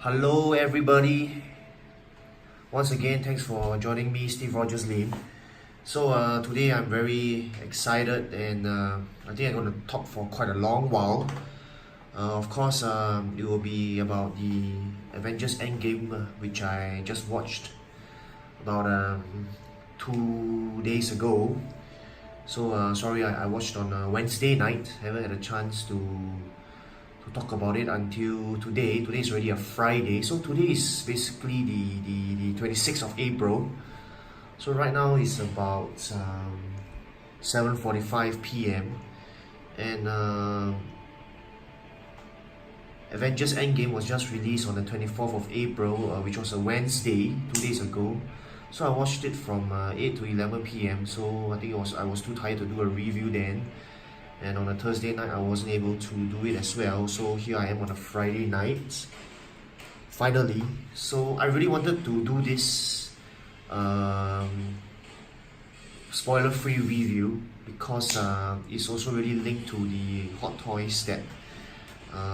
Hello, everybody. Once again, thanks for joining me, Steve Rogers Lane. Today I'm very excited, and I think I'm going to talk for quite a long while. Of course, it will be about the Avengers Endgame, which I just watched about 2 days ago. Sorry, I watched on Wednesday night. Haven't had a chance to talk about it until today. Today is already a Friday, so today is basically the 26th of April. So right now it's about 7:45 p.m. and Avengers Endgame was just released on the 24th of April, which was a Wednesday, 2 days ago. So I watched it from 8 to 11 p.m. So I was too tired to do a review then. And on a Thursday night, I wasn't able to do it as well. So here I am on a Friday night, finally. So I really wanted to do this spoiler-free review because it's also really linked to the Hot Toys that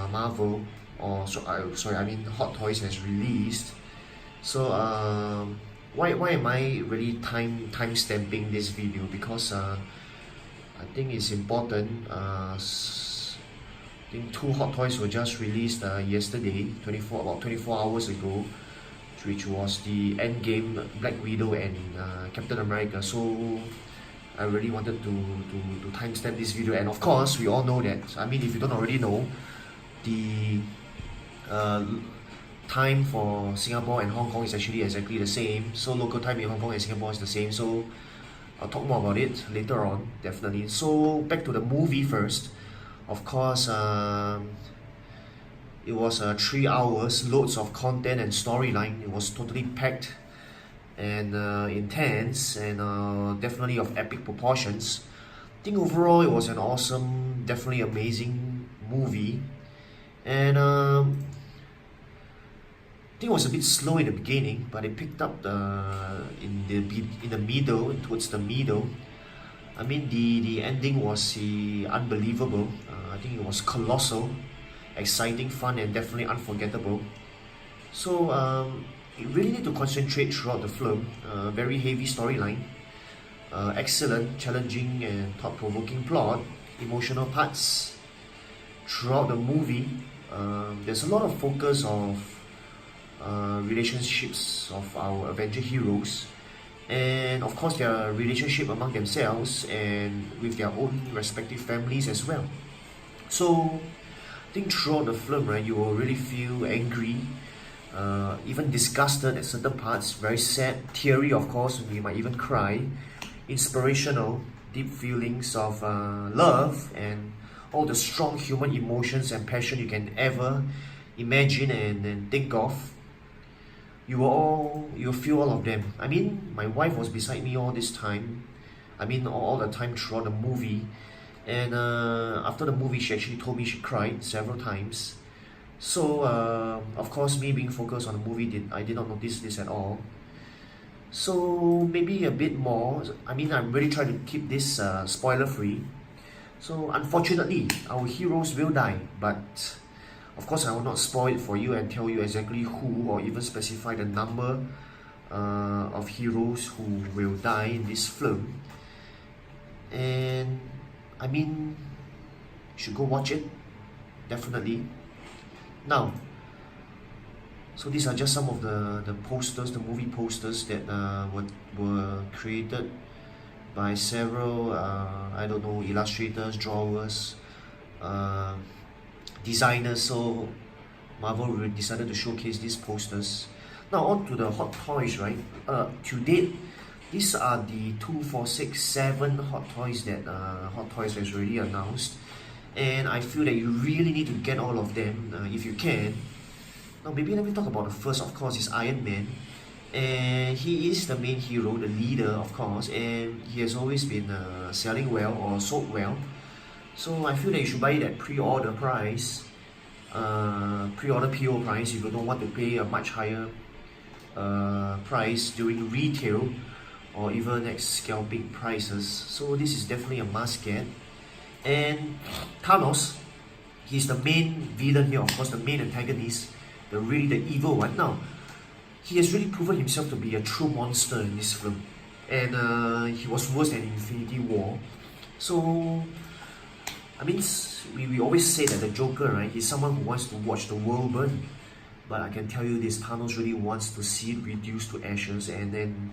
Marvel, I mean Hot Toys has released. So why am I really time stamping this video? Because I think it's important. I think two Hot Toys were just released yesterday, about 24 hours ago, which was the Endgame, Black Widow, and Captain America. So I really wanted to timestamp this video, and of course, we all know that. I mean, if you don't already know, the time for Singapore and Hong Kong is actually exactly the same. So local time in Hong Kong and Singapore is the same. So I'll talk more about it later on, definitely. So back to the movie first. Of course, it was 3 hours, loads of content and storyline. It was totally packed and intense, and definitely of epic proportions. I think overall it was an awesome, definitely amazing movie. And I think it was a bit slow in the beginning, but it picked up in the middle, towards the middle. I mean, the ending was unbelievable. I think it was colossal, exciting, fun, and definitely unforgettable. So you really need to concentrate throughout the film. Very heavy storyline, excellent, challenging, and thought-provoking plot, emotional parts throughout the movie. There's a lot of focus of relationships of our Avenger heroes, and of course their relationship among themselves and with their own respective families as well. So I think throughout the film, right, you will really feel angry, even disgusted at certain parts, very sad, teary, of course, you might even cry, inspirational, deep feelings of love, and all the strong human emotions and passion you can ever imagine and think of. You'll feel all of them. I mean, my wife was beside me all this time. I mean, all the time throughout the movie. And after the movie, she actually told me she cried several times. So, of course, me being focused on the movie, I did not notice this at all. So, maybe a bit more. I mean, I'm really trying to keep this spoiler-free. So, unfortunately, our heroes will die, but of course, I will not spoil it for you and tell you exactly who or even specify the number of heroes who will die in this film. And I mean, you should go watch it, definitely. Now, so these are just some of the posters, the movie posters that were created by several, I don't know, illustrators, drawers, designers. So Marvel really decided to showcase these posters. Now on to the Hot Toys, right? To date, these are the 2, 4, 6, 7 Hot Toys that Hot Toys has already announced, and I feel that you really need to get all of them if you can. Now maybe let me talk about the first. Of course, is Iron Man, and he is the main hero, the leader, of course, and he has always been selling well or sold well. So I feel that you should buy it at pre-order price, pre-order PO price, if you don't want to pay a much higher price during retail or even at scalping prices. So this is definitely a must get. And Thanos, he's the main villain here, of course, the main antagonist. the evil one. Now, he has really proven himself to be a true monster in this film, and he was worse than Infinity War. So, I mean, we always say that the Joker, right, is someone who wants to watch the world burn. But I can tell you this, Thanos really wants to see it reduced to ashes, and then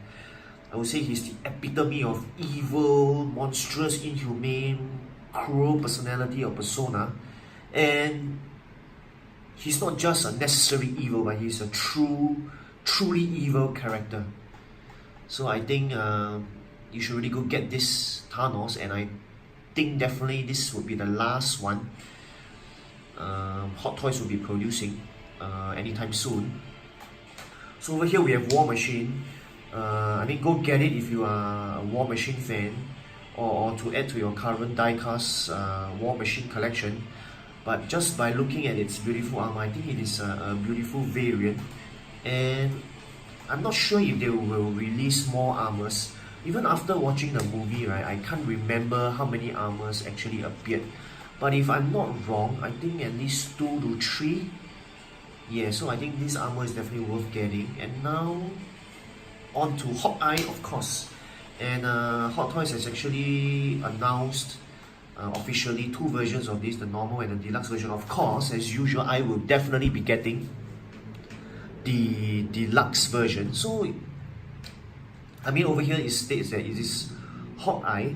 I would say he's the epitome of evil, monstrous, inhumane, cruel personality or persona. And he's not just a necessary evil, but he's a truly evil character. So I think you should really go get this Thanos, and I think definitely this would be the last one Hot Toys will be producing anytime soon. So over here we have War Machine. I mean, go get it if you are a War Machine fan, or to add to your current diecast War Machine collection. But just by looking at its beautiful armor, I think it is a beautiful variant, and I'm not sure if they will release more armors. Even after watching the movie, right, I can't remember how many armors actually appeared. But if I'm not wrong, I think at least 2 to 3. Yeah, so I think this armor is definitely worth getting. And now, on to Hawkeye, of course. And Hot Toys has actually announced officially 2 versions of this, the normal and the deluxe version. Of course, as usual, I will definitely be getting the deluxe version. So, I mean, over here it states that it is Hawkeye.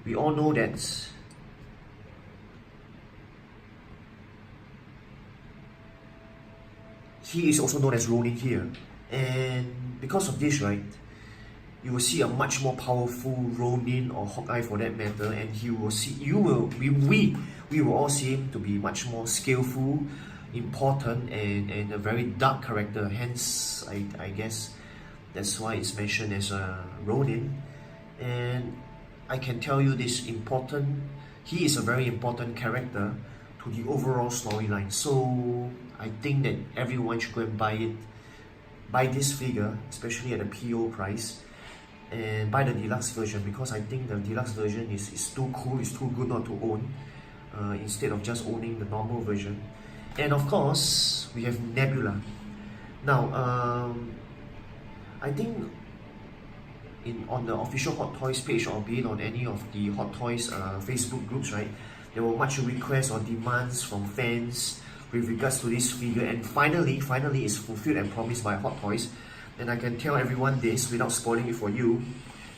We all know that he is also known as Ronin here, and because of this, right, you will see a much more powerful Ronin or Hawkeye for that matter, and we will all see him to be much more skillful, important, and a very dark character. Hence, I guess that's why it's mentioned as a Ronin. And I can tell you this, he is a very important character to the overall storyline. So I think that everyone should go and buy this figure, especially at the PO price, and buy the deluxe version, because I think the deluxe version is too cool, it's too good not to own, instead of just owning the normal version. And of course, we have Nebula. Now, I think on the official Hot Toys page, or be it on any of the Hot Toys Facebook groups, right, there were much requests or demands from fans with regards to this figure, and finally it's fulfilled and promised by Hot Toys. And I can tell everyone this without spoiling it for you.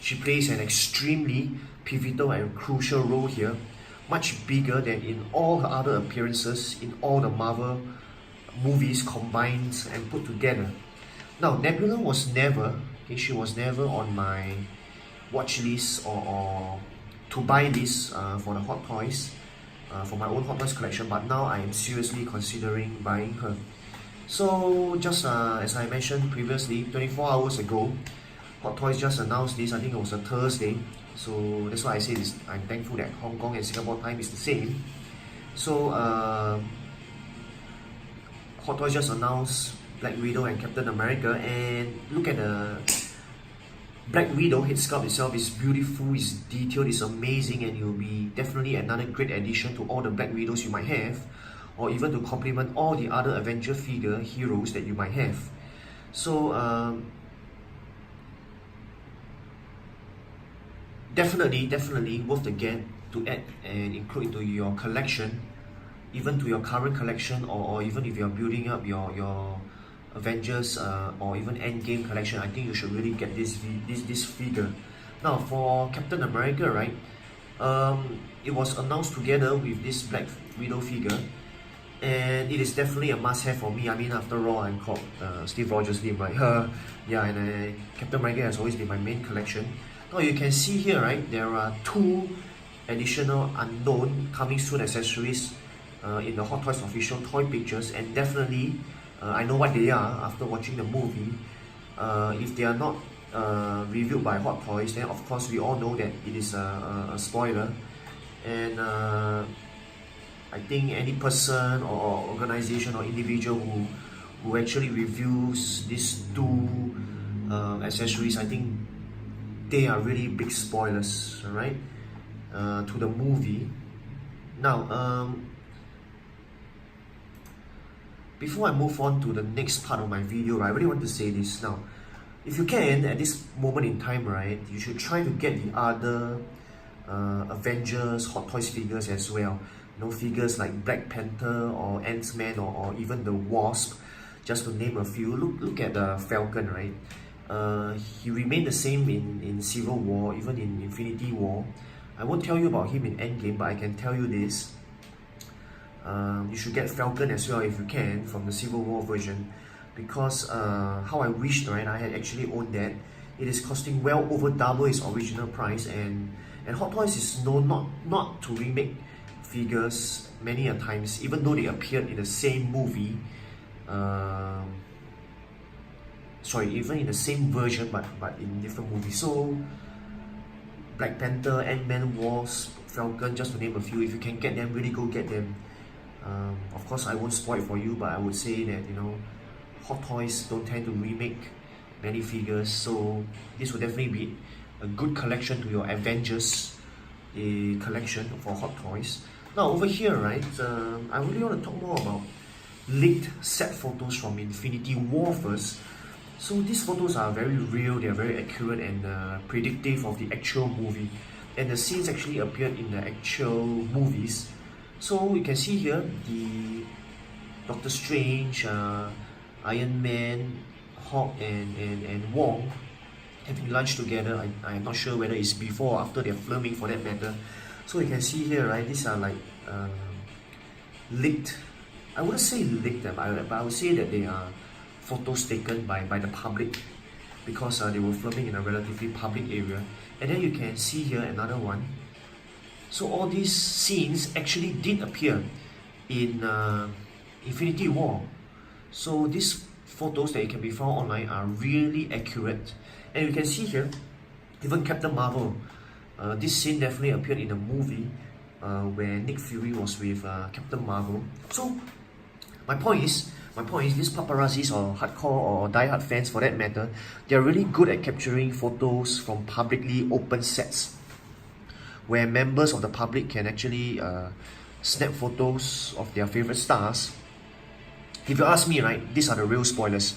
She plays an extremely pivotal and crucial role here, much bigger than in all her other appearances in all the Marvel movies combined and put together. Now, Nebula was never, she was never on my watch list or to buy this for the Hot Toys, for my own Hot Toys collection, but now I am seriously considering buying her. So just as I mentioned previously, 24 hours ago, Hot Toys just announced this. I think it was a Thursday. So that's why I say this. I'm thankful that Hong Kong and Singapore time is the same. So Hot Toys just announced Black Widow and Captain America, and look at the Black Widow head sculpt itself. Is beautiful, it's detailed, it's amazing, and it will be definitely another great addition to all the Black Widows you might have, or even to complement all the other Avenger figure heroes that you might have. So definitely worth the get to add and include into your collection, even to your current collection, or even if you're building up your Avengers or even Endgame collection. I think you should really get this figure. Now for Captain America, right, it was announced together with this Black Widow figure, and it is definitely a must-have for me. I mean, after all, I'm called Steve Rogers' name, right? Yeah, and Captain America has always been my main collection. Now you can see here, right, there are 2 additional unknown coming soon accessories in the Hot Toys official toy pictures, and definitely I know what they are after watching the movie. If they are not reviewed by Hot Toys, then of course we all know that it is a spoiler. And I think any person or organization or individual who actually reviews these 2 accessories, I think they are really big spoilers, right, to the movie. Now, before I move on to the next part of my video, right, I really want to say this now. If you can, at this moment in time, right, you should try to get the other Avengers Hot Toys figures as well. You know, figures like Black Panther or Ant-Man or even the Wasp, just to name a few. Look at the Falcon, right? He remained the same in Civil War, even in Infinity War. I won't tell you about him in Endgame, but I can tell you this. You should get Falcon as well if you can from the Civil War version, because how I wished, right, I had actually owned that. It is costing well over double its original price, and Hot Toys is known not to remake figures many a times, even though they appeared in the same movie. Sorry, even in the same version, but in different movies. So Black Panther, Ant-Man, Wasp, Falcon, just to name a few. If you can get them, really go get them. Of course, I won't spoil it for you, but I would say that, you know, Hot Toys don't tend to remake many figures, so this will definitely be a good collection to your Avengers collection for Hot Toys. Now over here, right, I really want to talk more about leaked set photos from Infinity War first. So these photos are very real, they are very accurate and predictive of the actual movie, and the scenes actually appeared in the actual movies. So you can see here the Doctor Strange, Iron Man, Hulk and Wong having lunch together. I'm not sure whether it's before or after they're filming for that matter. So you can see here, right, these are like leaked. I wouldn't say leaked, but I would say that they are photos taken by the public, because they were filming in a relatively public area. And then you can see here another one. So all these scenes actually did appear in Infinity War. So these photos that can be found online are really accurate. And you can see here, even Captain Marvel, this scene definitely appeared in the movie where Nick Fury was with Captain Marvel. So my point is, these paparazzis or hardcore or die-hard fans for that matter, they're really good at capturing photos from publicly open sets, where members of the public can actually snap photos of their favorite stars. If you ask me, right, these are the real spoilers.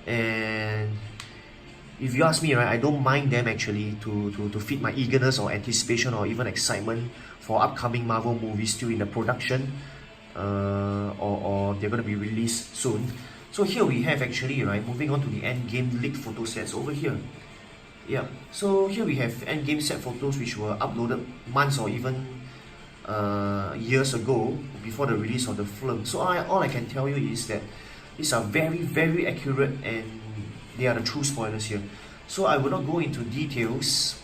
And if you ask me, right, I don't mind them actually to feed my eagerness or anticipation or even excitement for upcoming Marvel movies still in the production, or they're going to be released soon. So here we have actually, right, moving on to the Endgame leaked photo sets over here. Yeah, so here we have Endgame set photos which were uploaded months or even years ago before the release of the film. So all I can tell you is that these are very, very accurate and they are the true spoilers here. So I will not go into details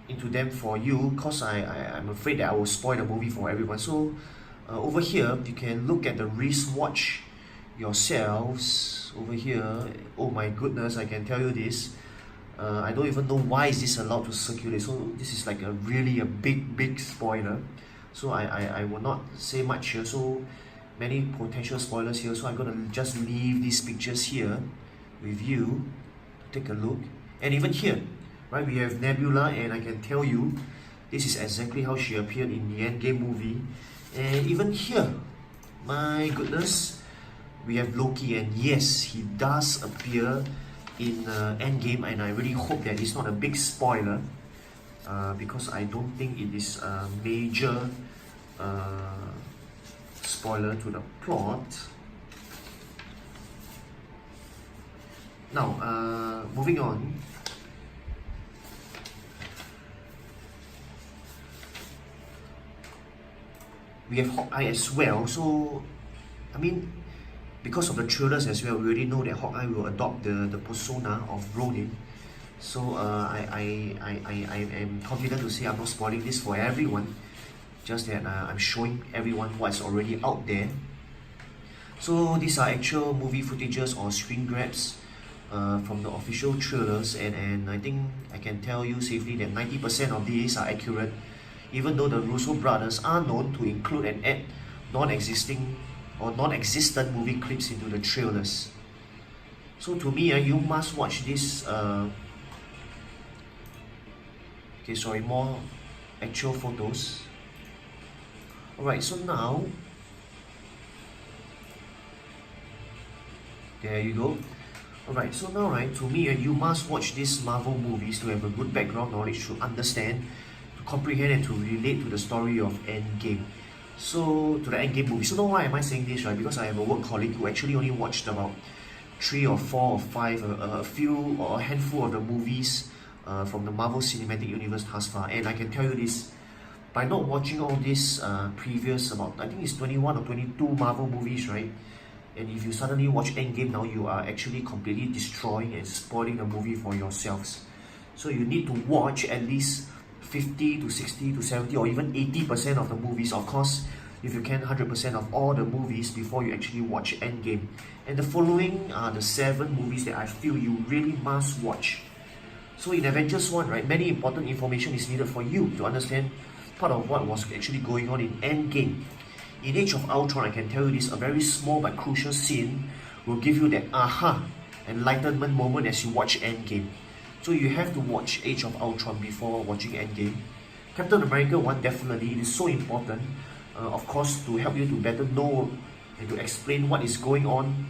into them for you, because I'm afraid that I will spoil the movie for everyone. So over here you can look at the wristwatch yourselves over here. Oh my goodness, I can tell you this, I don't even know why is this allowed to circulate. So this is like a really a big spoiler, so I will not say much here. So many potential spoilers here, so I'm gonna just leave these pictures here with you to take a look. And even here, right, we have Nebula, and I can tell you this is exactly how she appeared in the Endgame movie. And even here, my goodness, we have Loki, and yes, he does appear in Endgame, and I really hope that it's not a big spoiler, because I don't think it is a major spoiler to the plot. Now, moving on. We have Hawkeye as well. So, I mean, because of the trailers as well, we already know that Hawkeye will adopt the persona of Ronin. So I am confident to say I'm not spoiling this for everyone, just that I'm showing everyone what's already out there. So these are actual movie footages or screen grabs from the official trailers, and I think I can tell you safely that 90% of these are accurate, even though the Russo brothers are known to include and add non-existent movie clips into the trailers. So to me, you must watch this more actual photos. Alright, so now, there you go. Alright, so now, right, to me, you must watch these Marvel movies to have a good background knowledge, to understand, to comprehend, and to relate to the story of Endgame. So, to the Endgame movie. So now why am I saying this, right? Because I have a work colleague who actually only watched about 3 or 4 or 5, a few or a handful of the movies from the Marvel Cinematic Universe thus far. And I can tell you this, by not watching all these previous, about, I think it's 21 or 22 Marvel movies, right? And if you suddenly watch Endgame now, you are actually completely destroying and spoiling the movie for yourselves. So you need to watch at least 50 to 60 to 70 or even 80% of the movies. Of course, if you can, 100% of all the movies before you actually watch Endgame. And the following are the 7 movies that I feel you really must watch. So in Avengers 1, right, many important information is needed for you to understand part of what was actually going on in Endgame. In Age of Ultron, I can tell you this, a very small but crucial scene will give you that aha enlightenment moment as you watch Endgame. So you have to watch Age of Ultron before watching Endgame. Captain America 1, definitely, it is so important, of course, to help you to better know and to explain what is going on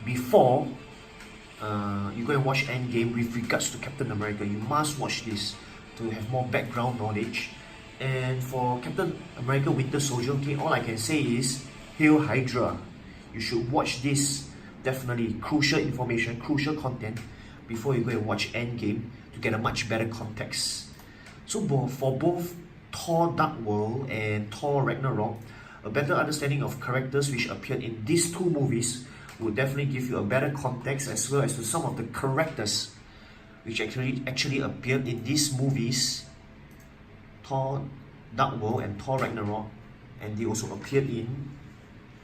before you go and watch Endgame with regards to Captain America. You must watch this to have more background knowledge. And for Captain America Winter Soldier, okay, all I can say is Hail Hydra. You should watch this. Definitely crucial information, crucial content before you go and watch Endgame to get a much better context. So for both Thor Dark World and Thor Ragnarok, a better understanding of characters which appeared in these 2 movies would definitely give you a better context, as well as to some of the characters which actually appeared in these movies, Thor Dark World and Thor Ragnarok, and they also appeared in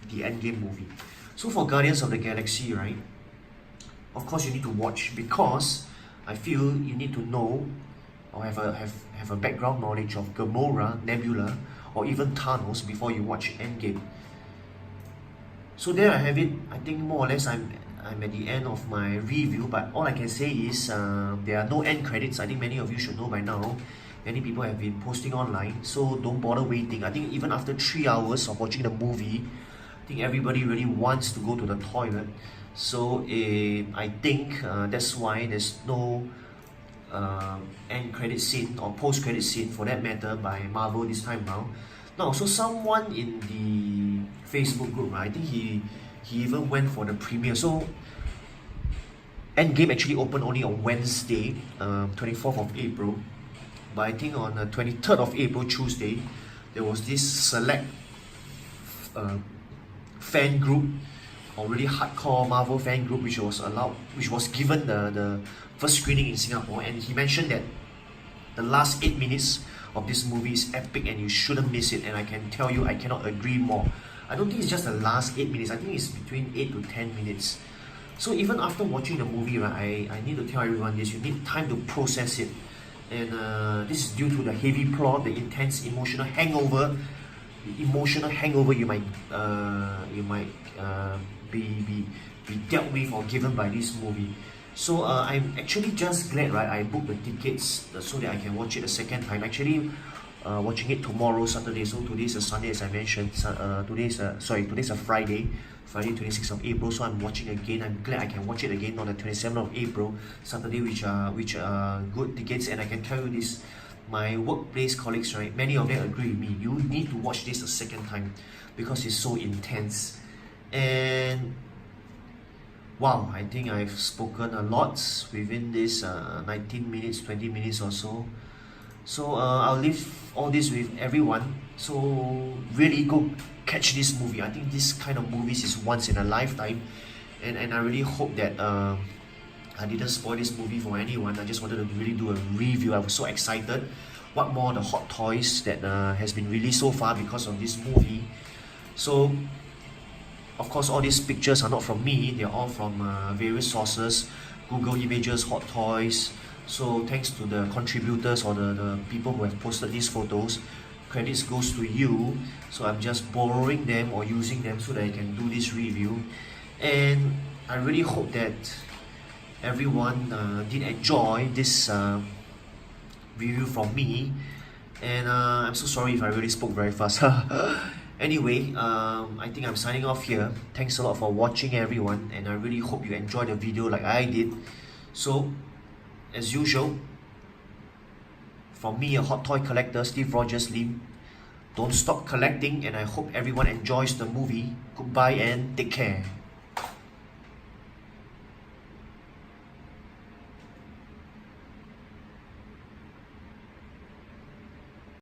the Endgame movie. So for Guardians of the Galaxy, right, of course you need to watch, because I feel you need to know or have a background knowledge of Gamora, Nebula, or even Thanos before you watch Endgame. So there I have it. I think more or less I'm at the end of my review, but all I can say is there are no end credits. I think many of you should know by now. Many people have been posting online, so don't bother waiting. I think even after 3 hours of watching the movie, I think everybody really wants to go to the toilet. So I think that's why there's no end credit scene or post credit scene for that matter by Marvel this time now. Now, so someone in the Facebook group, right, I think he even went for the premiere. So Endgame actually opened only on Wednesday, 24th of April. But I think on the 23rd of April, Tuesday, there was this select fan group, or really hardcore Marvel fan group, which was given the first screening in Singapore. And he mentioned that the last 8 minutes of this movie is epic and you shouldn't miss it. And I can tell you, I cannot agree more. I don't think it's just the last 8 minutes. I think it's between 8 to 10 minutes. So even after watching the movie, right, I need to tell everyone this: you need time to process it. And this is due to the heavy plot, the intense emotional hangover. The emotional hangover you might be dealt with or given by this movie. So I'm actually just glad, right, I booked the tickets so that I can watch it a second time. Actually, watching it tomorrow, Saturday. So today's a Sunday, as I mentioned. Today's a Friday, Friday 26th of April. So I'm watching again. I'm glad I can watch it again on the 27th of April, Saturday, which are good tickets. And I can tell you this, my workplace colleagues, right, many of them agree with me. You need to watch this a second time because it's so intense. And wow, I think I've spoken a lot within this 19 minutes, 20 minutes or so. So I'll leave all this with everyone. So really go catch this movie. I think this kind of movies is once in a lifetime. And I really hope that I didn't spoil this movie for anyone. I just wanted to really do a review. I was so excited. What more the hot toys that has been released so far because of this movie. So of course, all these pictures are not from me. They're all from various sources, Google Images, Hot Toys. So thanks to the contributors or the people who have posted these photos. Credits goes to you. So I'm just borrowing them or using them so that I can do this review. And I really hope that everyone did enjoy this review from me. And I'm so sorry if I really spoke very fast. Anyway, I think I'm signing off here. Thanks a lot for watching, everyone, and I really hope you enjoyed the video like I did. So, as usual, from me, a hot toy collector, Steve Rogers Lim, don't stop collecting, and I hope everyone enjoys the movie. Goodbye and take care.